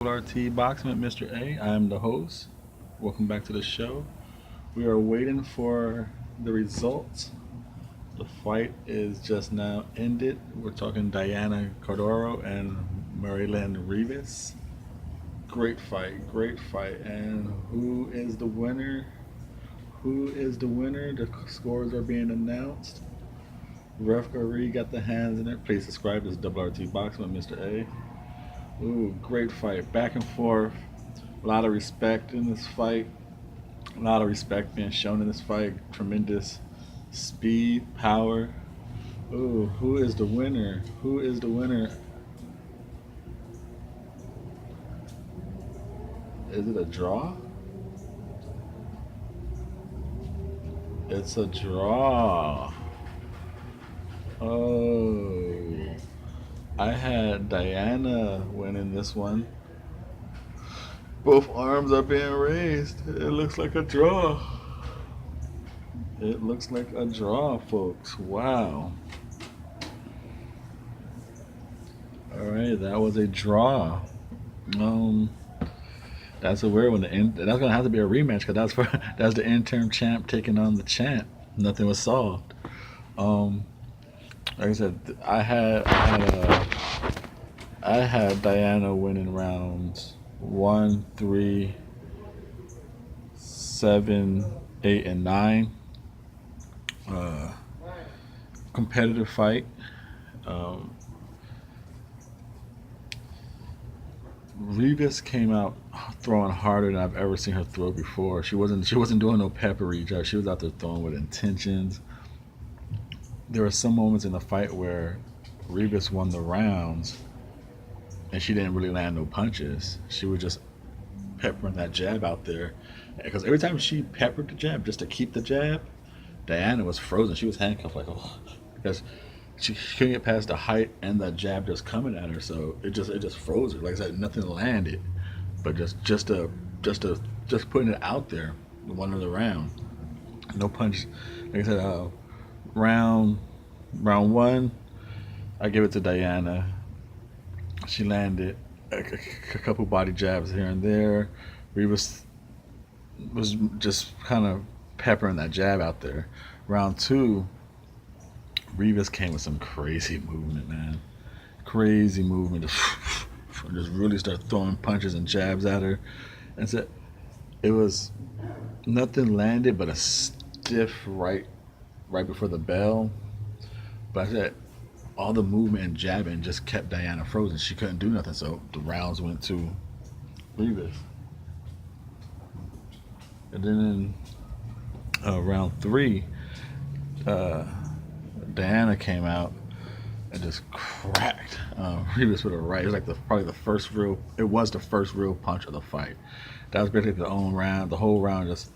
RT Boxing with Mr. A. I am the host. Welcome back to the show. We are waiting for the results. The fight is just now ended. We're talking Diana Cordero and Maryland Rivas. Great fight, great fight. And who is the winner? Who is the winner? The scores are being announced. Referee got the hands in it. Please subscribe to WRT Boxing with Mr. A. Ooh, great fight. Back and forth. A lot of respect in this fight. A lot of respect being shown in this fight. Tremendous speed, power. Ooh, who is the winner? Who is the winner? Is it a draw? It's a draw. Oh, I had Diana winning this one. Both arms are being raised. It looks like a draw. It looks like a draw, folks. Wow. All right, that was a draw. Um, that's a weird one. That's gonna have to be a rematch because that's the interim champ taking on the champ. Nothing was solved. Um, like I said, I had Diana winning rounds 1, 3, 7, 8, and 9. Uh, Competitive fight. Um, Rivas came out throwing harder than I've ever seen her throw before. She wasn't doing no peppery jab. She was out there throwing with intentions. There were some moments in the fight where Rivas won the rounds and she didn't really land no punches. She was just peppering that jab out there. Because every time she peppered the jab just to keep the jab, Diana was frozen. She was handcuffed like, oh, because she couldn't get past the height and the jab just coming at her. So it just froze her. Like I said, nothing landed, but just to just putting it out there. One of the round, no punch. Like I said, round round one, I give it to Diana. She landed a couple body jabs here and there. Rivas was just kind of peppering that jab out there. Round two, Rivas came with some crazy movement, man. Crazy movement. Just really start throwing punches and jabs at her. And so it was nothing landed but a stiff right before the bell. But I said all the movement and jabbing just kept Diana frozen. She couldn't do nothing. So the rounds went to Rivas. And then in round three, uh, Diana came out and just cracked Rivas with a right. It was like probably the first real. It was the first real punch of the fight. That was basically the own round. The whole round just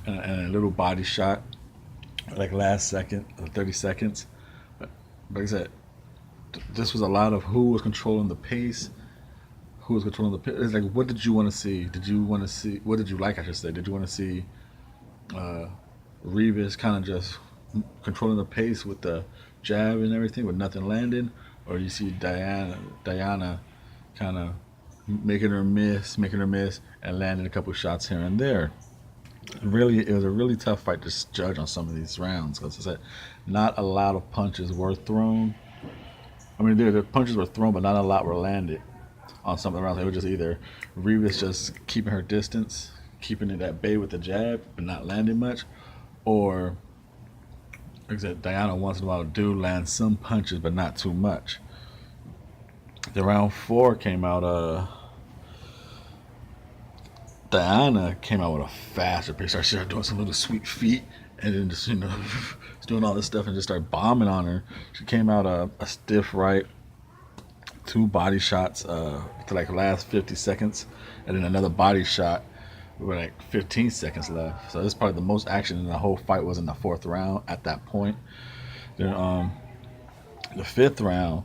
and a little body shot, like last second, 30 seconds. But like I said, this was a lot of who was controlling the pace, who was controlling the pace. It's like, what did you want to see? Did you want to see? What did you like? I should say. Did you want to see uh, Rivas kind of just controlling the pace with the jab and everything, with nothing landing, or you see Diana kind of making her miss, and landing a couple shots here and there. Really, it was a really tough fight to judge on some of these rounds because I said not a lot of punches were thrown. I mean, the punches were thrown, but not a lot were landed on some of the rounds. It was just either Rivas just keeping her distance, keeping it at bay with the jab, but not landing much, or like I said, Diana once in a while do land some punches, but not too much. The round four came out. Diana came out with a faster pace. She started doing some little sweet feet, and then just doing all this stuff, and just started bombing on her. She came out a stiff right, two body shots to like the last 50 seconds, and then another body shot with like 15 seconds left. So this is probably the most action in the whole fight was in the fourth round at that point. Then the fifth round,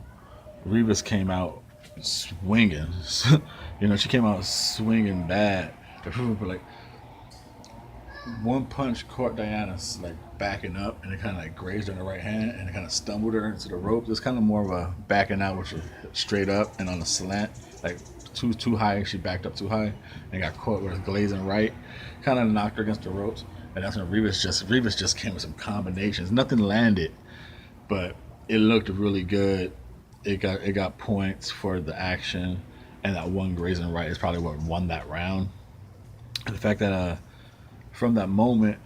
Rivas came out swinging. She came out swinging bad. But like one punch caught Diana's like backing up, and it kind of like grazed her in the right hand, and it kind of stumbled her into the rope. It's kind of more of a backing out, which is straight up and on a slant, like too high. She backed up too high and got caught with a glazing right. Kind of knocked her against the ropes. And that's when Rivas just came with some combinations. Nothing landed, but it looked really good. It got points for the action, and that one grazing right is probably what won that round. And the fact that from that moment,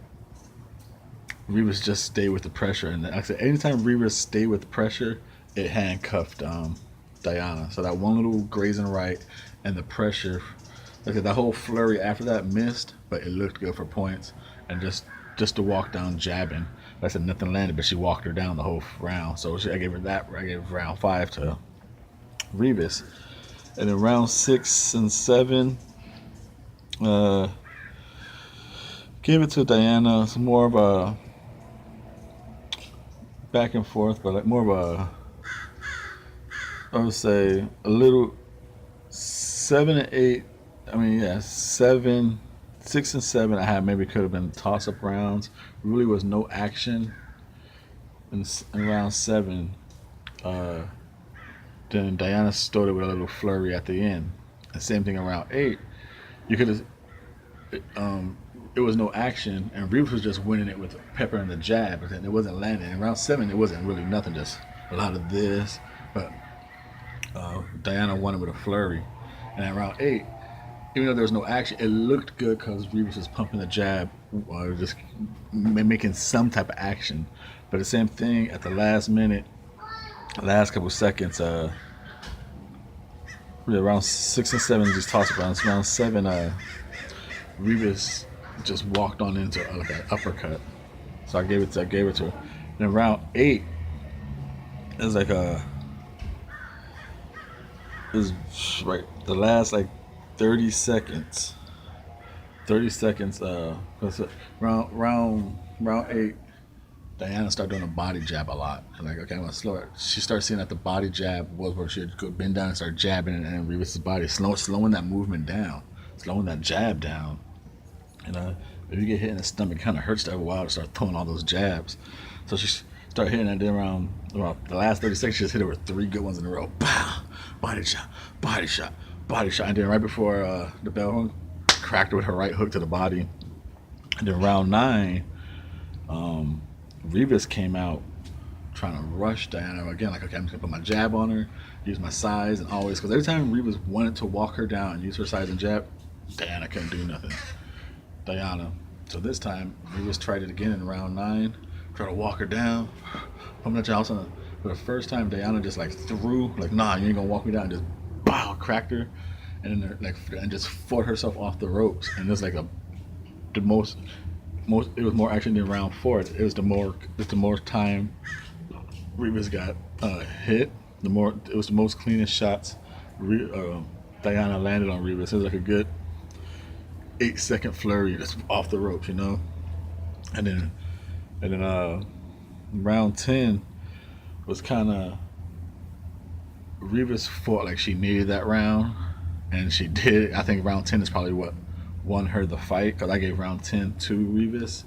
Rivas just stayed with the pressure, and like I said, anytime Rivas stayed with the pressure, it handcuffed Diana. So that one little grazing right and the pressure, like I said, that whole flurry after that missed, but it looked good for points. And just to walk down jabbing, like I said, nothing landed, but she walked her down the whole round. So I gave her that. I gave round 5 to Rivas, and then round 6 and 7, gave it to Diana. It's more of a back and forth, but like more of a, I would say a little 7 and 8. I mean, yeah, 7, 6 and 7. I had maybe could have been toss-up rounds. Really was no action in round 7. Then Diana started with a little flurry at the end. The same thing around 8. You could have. It was no action, and Rivas was just winning it with pepper and the jab, but then it wasn't landing. In round 7, it wasn't really nothing, just a lot of this. But Diana won it with a flurry. And at round 8, even though there was no action, it looked good because Rivas was pumping the jab, just making some type of action. But the same thing at the last minute, last couple seconds, around 6 and 7, just toss it around. Round 7, Rivas just walked on into like an uppercut. So I gave it to her. And then round 8, it was like it was right the last like 30 seconds. 30 seconds. Round 8, Diana started doing a body jab a lot. And like, okay, I'm gonna slow it. She started seeing that the body jab was where she would bend down and start jabbing, and Rivas' body, slowing that movement down, slowing that jab down. And if you get hit in the stomach, it kind of hurts after a while to start throwing all those jabs. So she started hitting that. Then around the last 30 seconds, she just hit it with 3 good ones in a row. Pow! Body shot, body shot, body shot. And then right before the bell hung, cracked her with her right hook to the body. And then round 9, Rivas came out trying to rush Diana again. Like, okay, I'm just gonna put my jab on her, use my size, and always, because every time Rivas wanted to walk her down and use her size and jab, Diana couldn't do nothing. So this time, Rivas tried it again in round 9, tried to walk her down, pumping that jab. For the first time, Diana just like threw, like, nah, you ain't gonna walk me down, just bow, cracked her, and then and just fought herself off the ropes. And it was like the most. It was more action than round 4. It was the more time Rivas got hit. It was the most cleanest shots Diana landed on Rivas. It was like a good 8-second flurry just off the ropes, And then round 10 was kind of, Rivas fought like she needed that round, and she did. I think round 10 is probably what won her the fight, because I gave round 10 to Rivas,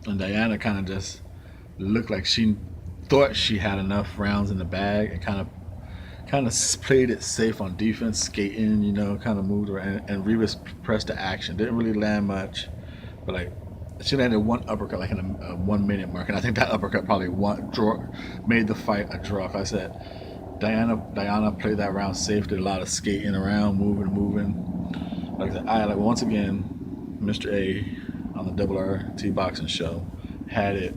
and Diana kind of just looked like she thought she had enough rounds in the bag, and kind of played it safe on defense, skating, kind of moved around, and Rivas pressed the action. Didn't really land much, but like she landed one uppercut like in a 1 minute mark, and I think that uppercut probably made the fight a draw. Like I said, Diana played that round safe, did a lot of skating around, moving. Like I said, once again, Mr.A on the WRT boxing show had it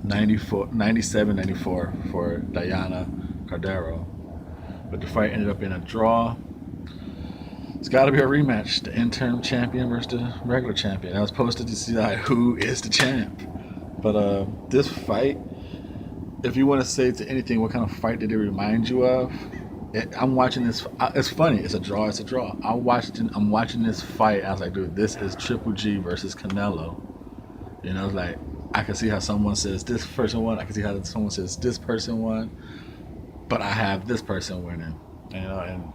97-94 for Diana Cordero, but the fight ended up in a draw. It's got to be a rematch, the interim champion versus the regular champion. I was posted to decide who is the champ. But this fight, if you want to say to anything, what kind of fight did it remind you of? I'm watching this. It's funny. It's a draw. I'm watching this fight. I was like, dude, this is Triple G versus Canelo. It's like I can see how someone says this person won. I can see how someone says this person won. But I have this person winning. And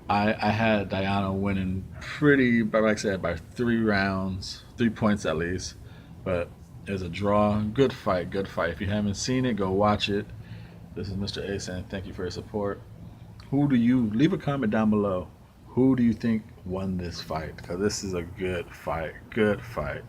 I had Diana winning pretty, like I said, by 3 rounds, 3 points at least. But it was a draw. Good fight. If you haven't seen it, go watch it. This is Mr.A saying thank you for your support. Who do you leave a comment down below? Who do you think won this fight? Because this is a good fight. Good fight.